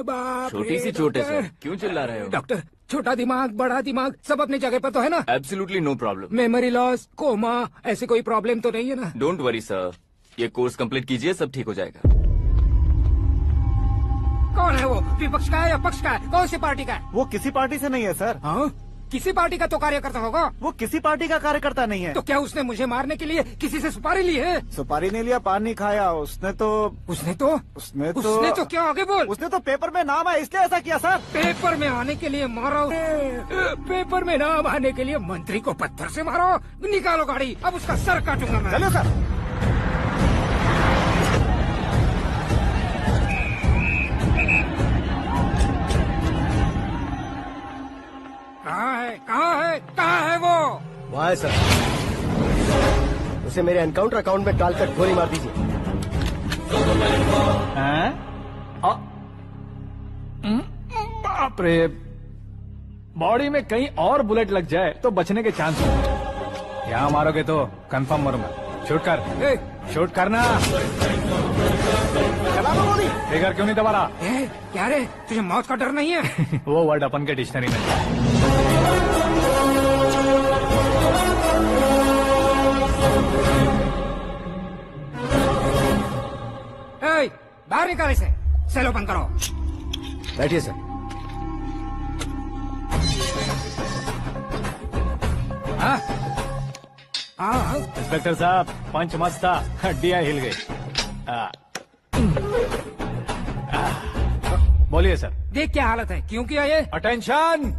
बाप छोटी रे, सी चोट है डॉक्टर। सर, क्यों चिल्ला रहे हो? डॉक्टर, छोटा दिमाग बड़ा दिमाग सब अपनी जगह पर तो है ना? Absolutely no problem. Memory loss, coma, ऐसी कोई प्रॉब्लम तो नहीं है ना? डोंट वरी सर, ये कोर्स कंप्लीट कीजिए, सब ठीक हो जाएगा। कौन है वो? विपक्ष का है या पक्ष का है? कौन सी पार्टी का है? वो किसी पार्टी से नहीं है सर। हाँ? किसी पार्टी का तो कार्यकर्ता होगा। वो किसी पार्टी का कार्यकर्ता नहीं है। तो क्या उसने मुझे मारने के लिए किसी से सुपारी ली है? सुपारी नहीं लिया, पान नहीं खाया। उसने तो उसने तो क्या आगे बोल? उसने तो पेपर में नाम है इसलिए ऐसा किया सर। पेपर में आने के लिए मारो? पेपर में नाम आने के लिए मंत्री को पत्थर से मारो? निकालो गाड़ी, अब उसका सर काटूंगा मैं। चलो सर। कहाँ है वो? वहाँ है सर। उसे मेरे एनकाउंटर अकाउंट में डालकर गोली मार दीजिए। बाप रे, बॉडी में कहीं और बुलेट लग जाए तो बचने के चांस हो। यहाँ मारोगे तो कंफर्म मरूंगा। शूट कर, शूट करना। चला दो गोली। फिगर क्यों नहीं दबा रहा? क्या रे, तुझे मौत का डर नहीं है? वो वर्ड अपन के डिक्शनरी में। बाहर निकाल इसे, सेल ओपन करो। बैठिए सर। हाँ, इंस्पेक्टर साहब, पंच मस्त था, हड्डियां हिल गई। बोलिए सर। देख क्या हालत है, क्यों किया ये? अटेंशन,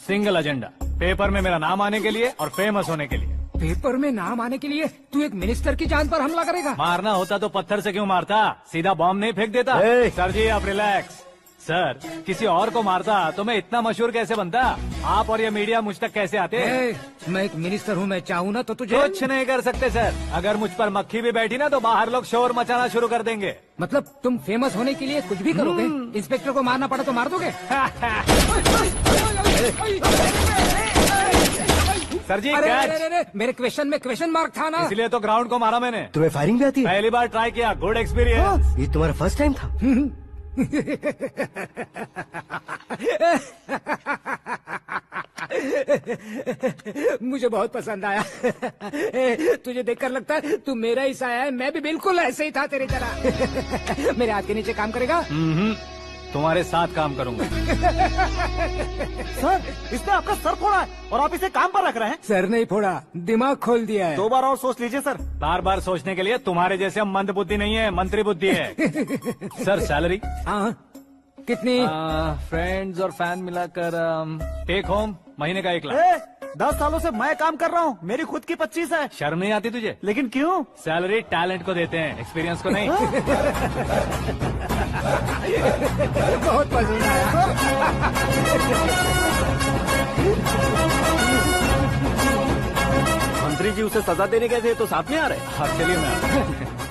सिंगल एजेंडा, पेपर में मेरा नाम आने के लिए और फेमस होने के लिए। पेपर में नाम आने के लिए तू एक मिनिस्टर की जान पर हमला करेगा? मारना होता तो पत्थर से क्यों मारता, सीधा बॉम्ब नहीं फेंक देता। सर जी आप रिलैक्स। सर, किसी और को मारता तो मैं इतना मशहूर कैसे बनता? आप और ये मीडिया मुझ तक कैसे आते? मैं एक मिनिस्टर हूँ, मैं चाहूँ ना तो तुझे कुछ नहीं कर सकते सर। अगर मुझ पर मक्खी भी बैठी ना तो बाहर लोग शोर मचाना शुरू कर देंगे। मतलब तुम फेमस होने के लिए कुछ भी करोगे? इंस्पेक्टर को मारना पड़ा तो मार दोगे? सर जी अरे, मेरे क्वेश्चन में क्वेश्चन मार्क था ना, इसलिए तो ग्राउंड को मारा मैंने। तुम्हें फायरिंग भी आती है? पहली बार ट्राई किया, गुड एक्सपीरियंस। ये तुम्हारा फर्स्ट टाइम था? मुझे बहुत पसंद आया। तुझे देखकर लगता है तू मेरा ही साया है। मैं भी बिल्कुल ऐसे ही था तेरी तरह। मेरे हाथ के नीचे काम करेगा? तुम्हारे साथ काम करूंगा। सर, इसने आपका सर फोड़ा है और आप इसे काम पर रख रहे हैं। सर नहीं फोड़ा, दिमाग खोल दिया है। 2 बार और सोच लीजिए सर। बार बार सोचने के लिए तुम्हारे जैसे मंद बुद्धि नहीं है, मंत्री बुद्धि है। Sir salary? हाँ, कितनी? फ्रेंड्स और फैन मिलाकर टेक होम महीने का 1 लाख। 10 सालों से मैं काम कर रहा हूँ, मेरी खुद की 25 है। शर्म नहीं आती तुझे? लेकिन क्यों? सैलरी टैलेंट को देते हैं, एक्सपीरियंस को नहीं। बहुत पसंद आया। मंत्री जी उसे सजा देने गए थे तो साथ में आ रहे? हाँ चलिए मैं।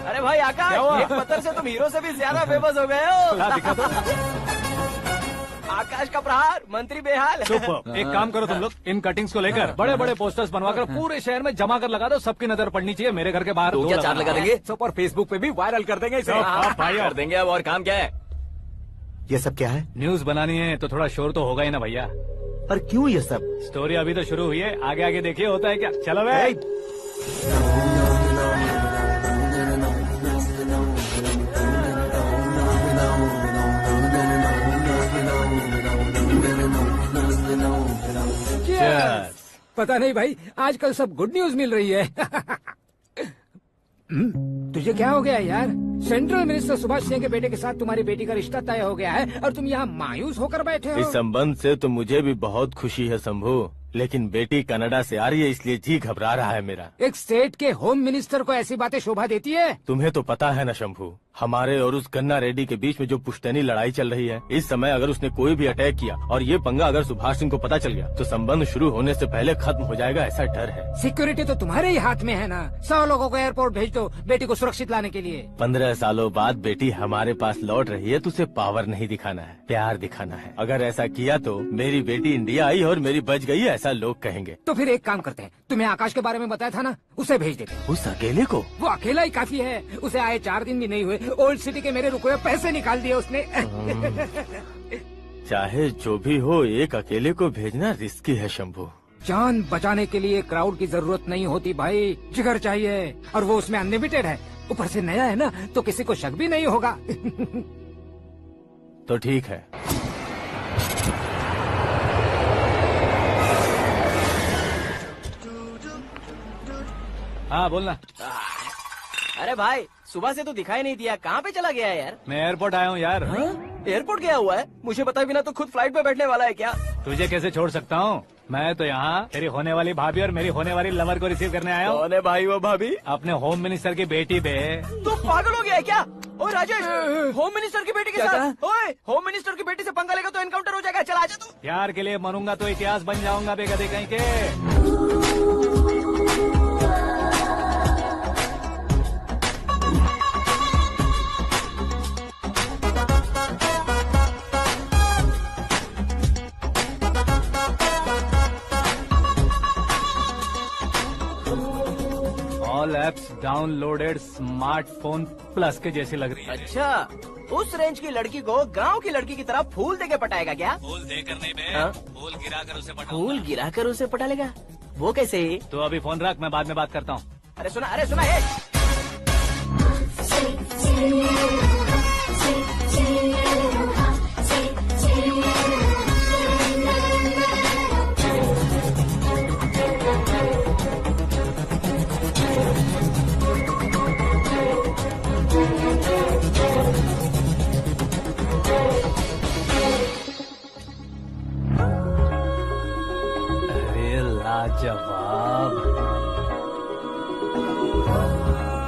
अरे भाई आकाश, एक पत्थर से तुम हीरो से भी ज्यादा फेमस हो गए हो। दिखा दो। आकाश का प्रहार, मंत्री बेहाल। सुपर। एक काम करो तुम लोग, इन कटिंग्स को लेकर बड़े बड़े पोस्टर्स बनवाकर पूरे शहर में जमा कर लगा दो। सबकी नजर पड़नी चाहिए। मेरे घर के बाहर तो क्या 4 लगा देंगे? और फेसबुक पे भी वायरल कर देंगे इसे। भाई कर देंगे। अब और काम क्या है? ये सब क्या है? न्यूज बनानी है तो थोड़ा शोर तो होगा ही ना भैया। पर क्यों ये सब? स्टोरी अभी तो शुरू हुई है, आगे आगे देखिए होता है क्या। चलो भाई। पता नहीं भाई, आजकल सब गुड न्यूज मिल रही है। तुझे क्या हो गया यार? सेंट्रल मिनिस्टर सुभाष सिंह के बेटे के साथ तुम्हारी बेटी का रिश्ता तय हो गया है और तुम यहाँ मायूस होकर बैठे हो। इस संबंध से तो मुझे भी बहुत खुशी है शंभू, लेकिन बेटी कनाडा से आ रही है इसलिए जी घबरा रहा है मेरा। एक स्टेट के होम मिनिस्टर को ऐसी बातें शोभा देती है? तुम्हें तो पता है ना शंभू, हमारे और उस गन्ना रेड्डी के बीच में जो पुश्तैनी लड़ाई चल रही है, इस समय अगर उसने कोई भी अटैक किया और ये पंगा अगर सुभाष सिंह को पता चल गया तो संबंध शुरू होने से पहले खत्म हो जाएगा, ऐसा डर है। सिक्योरिटी तो तुम्हारे ही हाथ में है ना। 100 लोगों को एयरपोर्ट भेज दो बेटी को सुरक्षित लाने के लिए। 15 सालों बाद बेटी हमारे पास लौट रही है तो उसे पावर नहीं दिखाना है, प्यार दिखाना है। अगर ऐसा किया तो मेरी बेटी इंडिया आई और मेरी बच गई, ऐसा लोग कहेंगे। तो फिर एक काम करते हैं, तुम्हें आकाश के बारे में बताया था ना, उसे भेज देते हैं। उस अकेले को? वो अकेला ही काफी है। उसे आए 4 दिन भी नहीं हुए ओल्ड सिटी के मेरे रुके हुए पैसे निकाल दिए उसने। चाहे जो भी हो, एक अकेले को भेजना रिस्की है शंभू। जान बचाने के लिए क्राउड की जरूरत नहीं होती भाई, जिगर चाहिए, और वो उसमें अनलिमिटेड है। ऊपर से नया है ना, तो किसी को शक भी नहीं होगा। तो ठीक है। हाँ बोलना। अरे भाई, सुबह से तो दिखाई नहीं दिया, कहाँ पे चला गया है यार? मैं एयरपोर्ट आया हूँ यार। एयरपोर्ट गया हुआ है? मुझे बताए बिना तो खुद फ्लाइट पे बैठने वाला है क्या? तुझे कैसे छोड़ सकता हूँ? मैं तो यहाँ तेरी होने वाली भाभी और मेरी होने वाली लवर को रिसीव करने आया हूँ। कौन है भाई वो भाभी? अपने होम मिनिस्टर की बेटी पे। तू पागल हो गया है क्या? ओए राजेश, होम मिनिस्टर की बेटी के क्या साथ? ओए, होम मिनिस्टर की बेटी से पंगा लेगा तो एनकाउंटर हो जाएगा। चल आजा तू। प्यार के लिए मरूंगा तो इतिहास बन जाऊंगा बेगदे कहीं के। All apps downloaded smartphone plus के जैसी लग रही है। अच्छा, उस रेंज की लड़की को गांव की लड़की की तरह फूल दे के पटाएगा क्या? फूल देकर नहीं बे, हाँ? फूल गिराकर उसे पटाऊंगा। फूल गिराकर उसे पटा लेगा? वो कैसे? तो अभी फोन रख, मैं बाद में बात करता हूँ। अरे सुना है। अरे लाजवाब,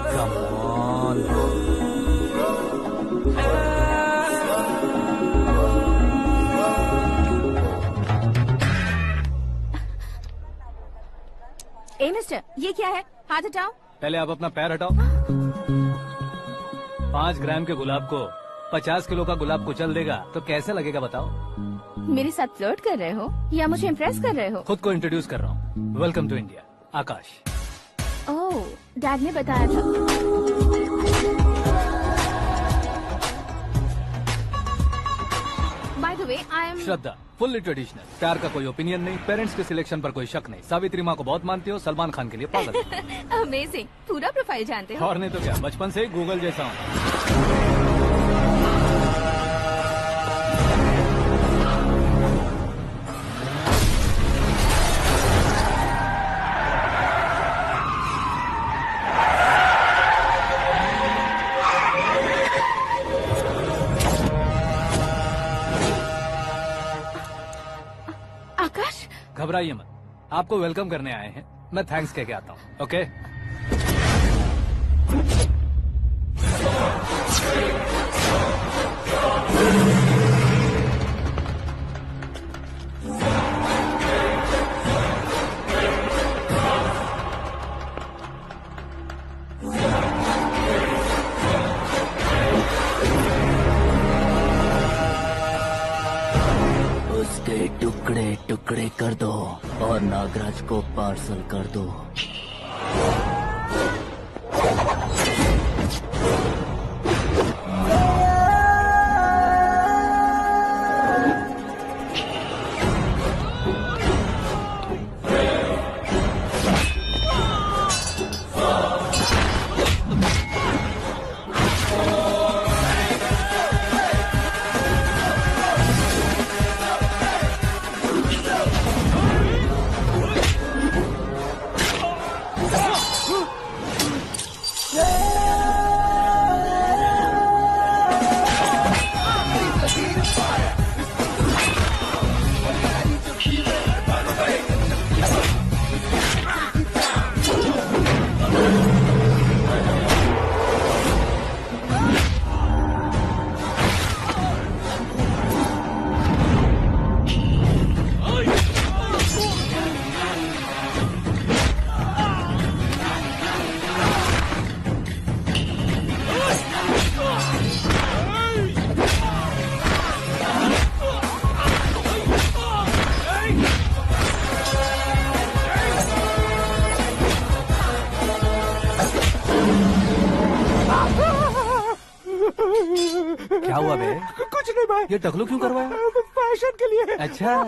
कम ऑन। ए मिस्टर, ये क्या है? हाथ हटाओ। पहले आप अपना पैर हटाओ। 5 ग्राम के गुलाब को 50 किलो का गुलाब कुचल देगा तो कैसे लगेगा बताओ? मेरे साथ फ्लर्ट कर रहे हो या मुझे इम्प्रेस कर रहे हो? खुद को इंट्रोड्यूस कर रहा हूँ। Welcome to India, Akash. Oh, dad ने बताया था। By the way, I am Shraddha, fully traditional. प्यार का कोई ओपिनियन नहीं, पेरेंट्स के सिलेक्शन पर कोई शक नहीं। सावित्री माँ को बहुत मानती हो, सलमान खान के लिए पागल हो। अमेजिंग, पूरा प्रोफाइल जानते हो। और नहीं तो क्या, बचपन से ही गूगल जैसा हूँ। आकाश, घबराइए मत, आपको वेलकम करने आए हैं। मैं थैंक्स कह के आता हूँ। ओके? उसके टुकड़े टुकड़े कर दो और नागराज को पार्सल कर दो। क्या हुआ बे? कुछ नहीं भाई, ये टकलू क्यों करवाया? फैशन के लिए। अच्छा,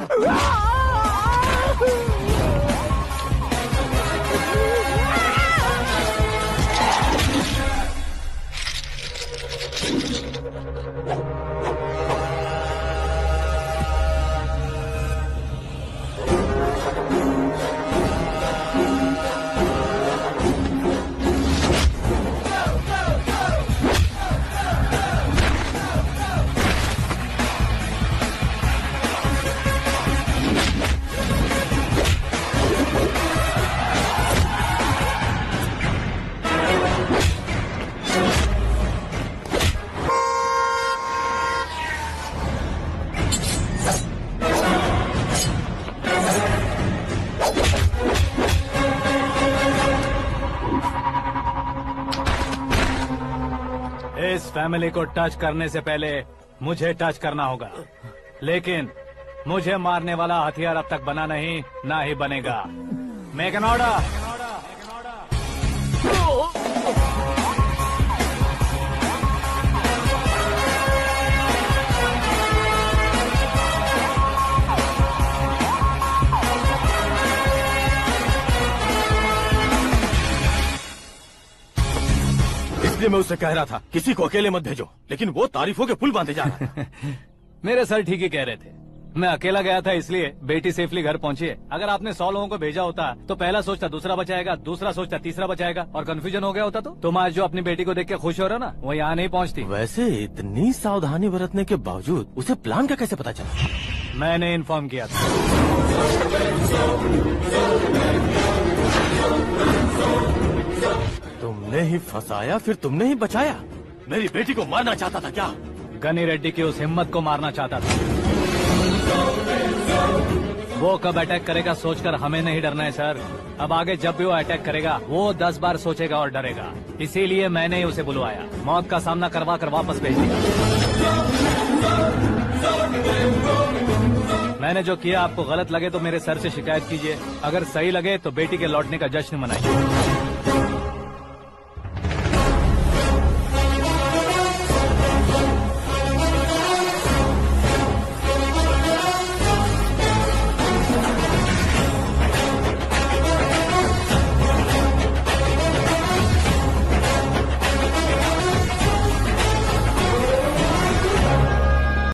इस फैमिली को टच करने से पहले मुझे टच करना होगा, लेकिन मुझे मारने वाला हथियार अब तक बना नहीं, ना ही बनेगा। Make an order. इसलिए मैं उससे कह रहा था किसी को अकेले मत भेजो, लेकिन वो तारीफों के पुल बांधे जा रहा था। मेरे सर ठीक ही कह रहे थे। मैं अकेला गया था इसलिए बेटी सेफली घर पहुंची है। अगर आपने 100 लोगों को भेजा होता तो पहला सोचता दूसरा बचाएगा, दूसरा सोचता तीसरा बचाएगा, और कंफ्यूजन हो गया होता तो तुम आज जो अपनी बेटी को देख के खुश हो रहे हो ना, वो यहाँ नहीं पहुँचती। वैसे इतनी सावधानी बरतने के बावजूद उसे प्लान का कैसे पता चला? मैंने इन्फॉर्म किया था। तुमने ही फंसाया, फिर तुमने ही बचाया। मेरी बेटी को मारना चाहता था क्या? गनी रेड्डी की उस हिम्मत को मारना चाहता था। वो कब अटैक करेगा सोचकर हमें नहीं डरना है सर। अब आगे जब भी वो अटैक करेगा वो 10 बार सोचेगा और डरेगा। इसीलिए मैंने ही उसे बुलवाया, मौत का सामना करवा कर वापस भेज दिया। मैंने जो किया आपको गलत लगे तो मेरे सर से शिकायत कीजिए, अगर सही लगे तो बेटी के लौटने का जश्न मनाइए।